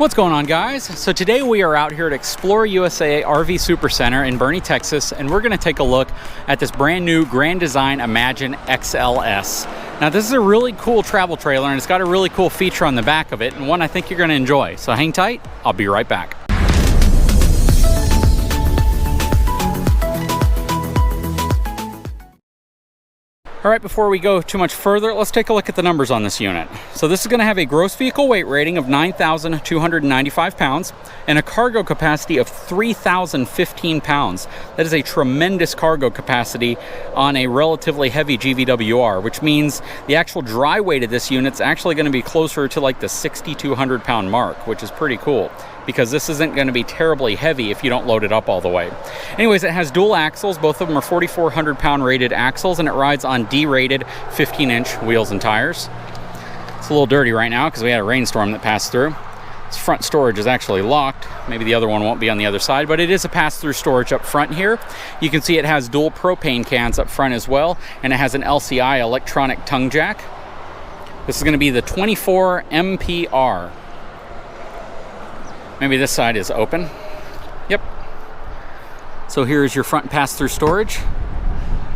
What's going on, guys? So today we are out here at Explore USA RV Supercenter in Boerne, Texas, and we're going to take a look at this brand new Grand Design Imagine XLS. Now this is a really cool travel trailer and it's got a really cool feature on the back of it, and one I think you're going to enjoy. So hang tight, I'll be right back. All right, before we go too much further, let's take a look at the numbers on this unit. So this is going to have a gross vehicle weight rating of 9,295 pounds and a cargo capacity of 3,015 pounds. That is a tremendous cargo capacity on a relatively heavy GVWR, which means the actual dry weight of this unit is actually going to be closer to like the 6,200 pound mark, which is pretty cool, because this isn't going to be terribly heavy if you don't load it up all the way. Anyways, it has dual axles. Both of them are 4,400 pound rated axles, and it rides on D-rated 15-inch wheels and tires. It's a little dirty right now because we had a rainstorm that passed through. This front storage is actually locked. Maybe the other one won't be on the other side, but it is a pass-through storage up front here. You can see it has dual propane cans up front as well, and it has an LCI electronic tongue jack. This is going to be the 24 MPR. Maybe this side is open. Yep. So here's your front pass-through storage.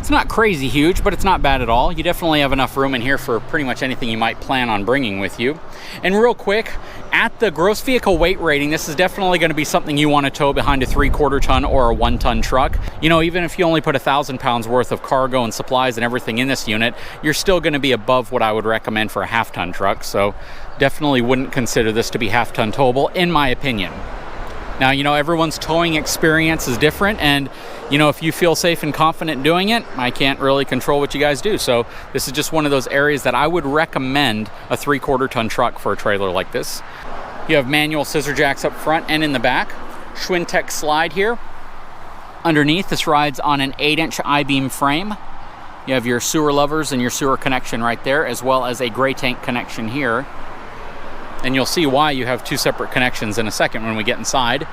It's not crazy huge, but it's not bad at all. You definitely have enough room in here for pretty much anything you might plan on bringing with you. And real quick, at the gross vehicle weight rating, this is definitely going to be something you want to tow behind a 3/4 ton or a 1-ton truck. You know, even if you only put 1,000 pounds worth of cargo and supplies and everything in this unit, you're still going to be above what I would recommend for a 1/2-ton truck. So definitely wouldn't consider this to be 1/2-ton towable, in my opinion. Now, you know, everyone's towing experience is different, and, you know, if you feel safe and confident doing it, I can't really control what you guys do. So this is just one of those areas that I would recommend a 3/4 ton truck for a trailer like this. You have manual scissor jacks up front and in the back. Schwintek slide here. Underneath, this rides on an 8-inch I-beam frame. You have your sewer levers and your sewer connection right there, as well as a gray tank connection here. And you'll see why you have two separate connections in a second when we get inside.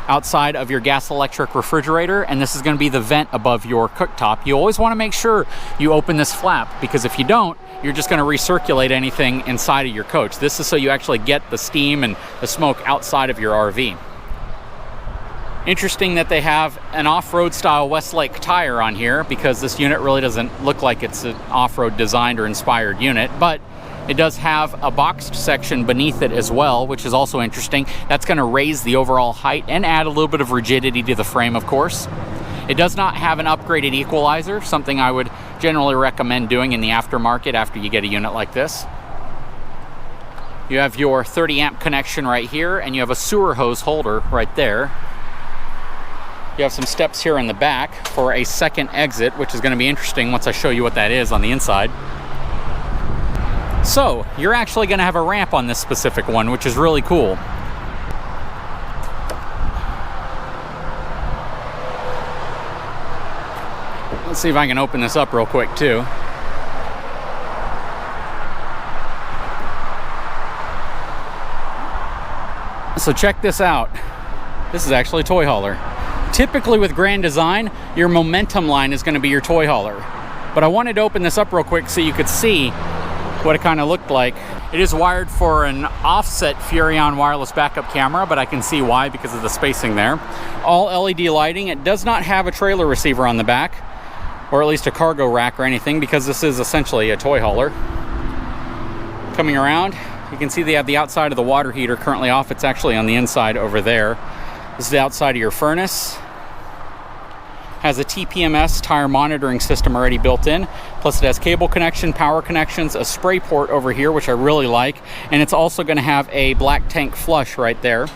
Outside of your gas electric refrigerator, and this is going to be the vent above your cooktop. You always want to make sure you open this flap, because if you don't, you're just going to recirculate anything inside of your coach. This is so you actually get the steam and the smoke outside of your RV. Interesting that they have an off-road style Westlake tire on here, because this unit really doesn't look like it's an off-road designed or inspired unit, but it does have a boxed section beneath it as well, which is also interesting. That's going to raise the overall height and add a little bit of rigidity to the frame, of course. It does not have an upgraded equalizer, something I would generally recommend doing in the aftermarket after you get a unit like this. You have your 30 amp connection right here, and you have a sewer hose holder right there. You have some steps here in the back for a second exit, which is going to be interesting once I show you what that is on the inside. So, you're actually going to have a ramp on this specific one, which is really cool. Let's see if I can open this up real quick, too. So check this out. This is actually a toy hauler. Typically with Grand Design, your momentum line is going to be your toy hauler. But I wanted to open this up real quick so you could see what it kind of looked like. It is wired for an offset Furrion wireless backup camera, but I can see why because of the spacing there. All LED lighting. It does not have a trailer receiver on the back, or at least a cargo rack or anything, because this is essentially a toy hauler. Coming around, you can see they have the outside of the water heater currently off. It's actually on the inside over there. This is the outside of your furnace. Has a TPMS tire monitoring system already built in. Plus it has cable connection, power connections, a spray port over here, which I really like. And it's also going to have a black tank flush right there.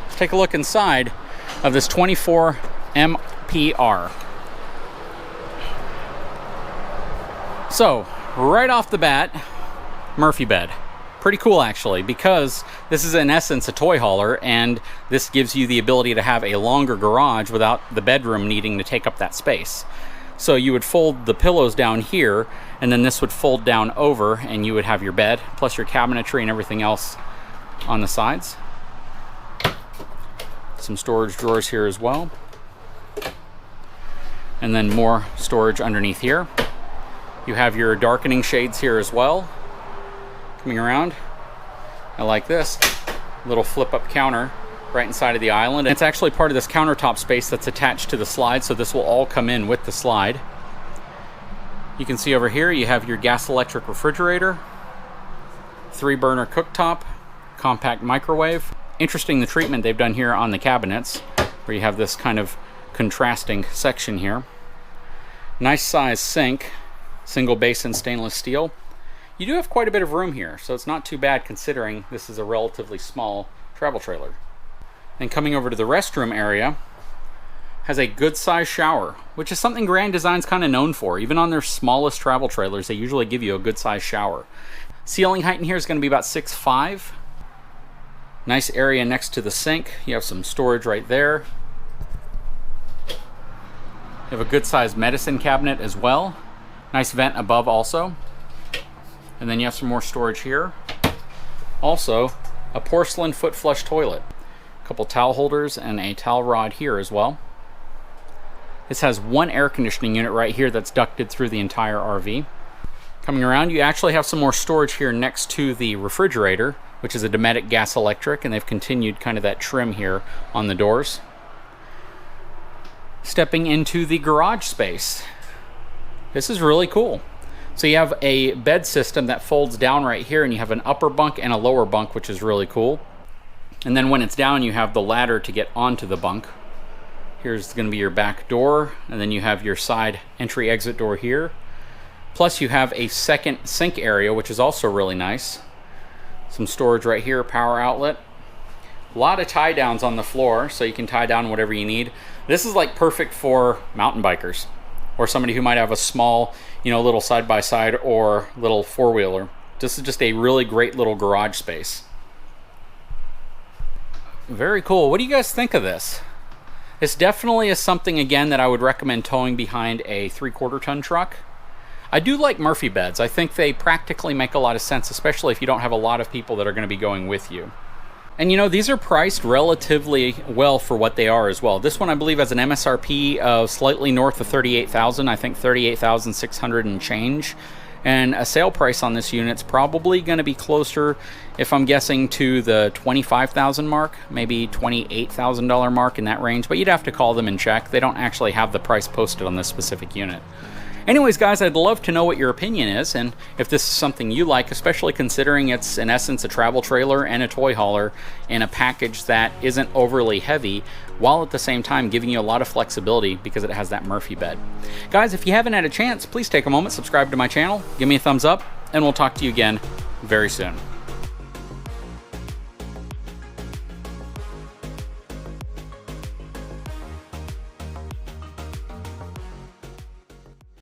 Let's take a look inside of this 24 MPR. So, right off the bat, Murphy bed. Pretty cool, actually, because this is in essence a toy hauler, and this gives you the ability to have a longer garage without the bedroom needing to take up that space. So you would fold the pillows down here, and then this would fold down over, and you would have your bed plus your cabinetry and everything else on the sides. Some storage drawers here as well, and then more storage underneath here. You have your darkening shades here as well. Coming around, I like this little flip-up counter right inside of the island. It's actually part of this countertop space that's attached to the slide, so this will all come in with the slide. You can see over here you have your gas electric refrigerator, 3-burner cooktop, compact microwave. Interesting the treatment they've done here on the cabinets, where you have this kind of contrasting section here. Nice size sink, single basin stainless steel. You do have quite a bit of room here, so it's not too bad considering this is a relatively small travel trailer. And coming over to the restroom area, has a good size shower, which is something Grand Design's kind of known for. Even on their smallest travel trailers, they usually give you a good size shower. Ceiling height in here is going to be about 6'5". Nice area next to the sink. You have some storage right there. You have a good sized medicine cabinet as well. Nice vent above also. And then you have some more storage here. Also, a porcelain foot flush toilet. A couple towel holders and a towel rod here as well. This has one air conditioning unit right here that's ducted through the entire RV. Coming around, you actually have some more storage here next to the refrigerator, which is a Dometic gas electric, and they've continued kind of that trim here on the doors. Stepping into the garage space. This is really cool. So you have a bed system that folds down right here, and you have an upper bunk and a lower bunk, which is really cool. And then when it's down, you have the ladder to get onto the bunk. Here's going to be your back door, and then you have your side entry exit door here. Plus you have a second sink area, which is also really nice. Some storage right here, power outlet. A lot of tie downs on the floor, so you can tie down whatever you need. This is like perfect for mountain bikers or somebody who might have a small, little side-by-side or little four-wheeler. This is just a really great little garage space. Very cool. What do you guys think of this? This definitely is something, again, that I would recommend towing behind a 3/4 ton truck. I do like Murphy beds. I think they practically make a lot of sense, especially if you don't have a lot of people that are going to be going with you. And these are priced relatively well for what they are as well. This one I believe has an MSRP of slightly north of $38,000, I think $38,600 and change. And a sale price on this unit's probably going to be closer, if I'm guessing, to the $25,000 mark, maybe $28,000 mark, in that range. But you'd have to call them and check. They don't actually have the price posted on this specific unit. Anyways, guys, I'd love to know what your opinion is, and if this is something you like, especially considering it's, in essence, a travel trailer and a toy hauler in a package that isn't overly heavy, while at the same time giving you a lot of flexibility because it has that Murphy bed. Guys, if you haven't had a chance, please take a moment, subscribe to my channel, give me a thumbs up, and we'll talk to you again very soon.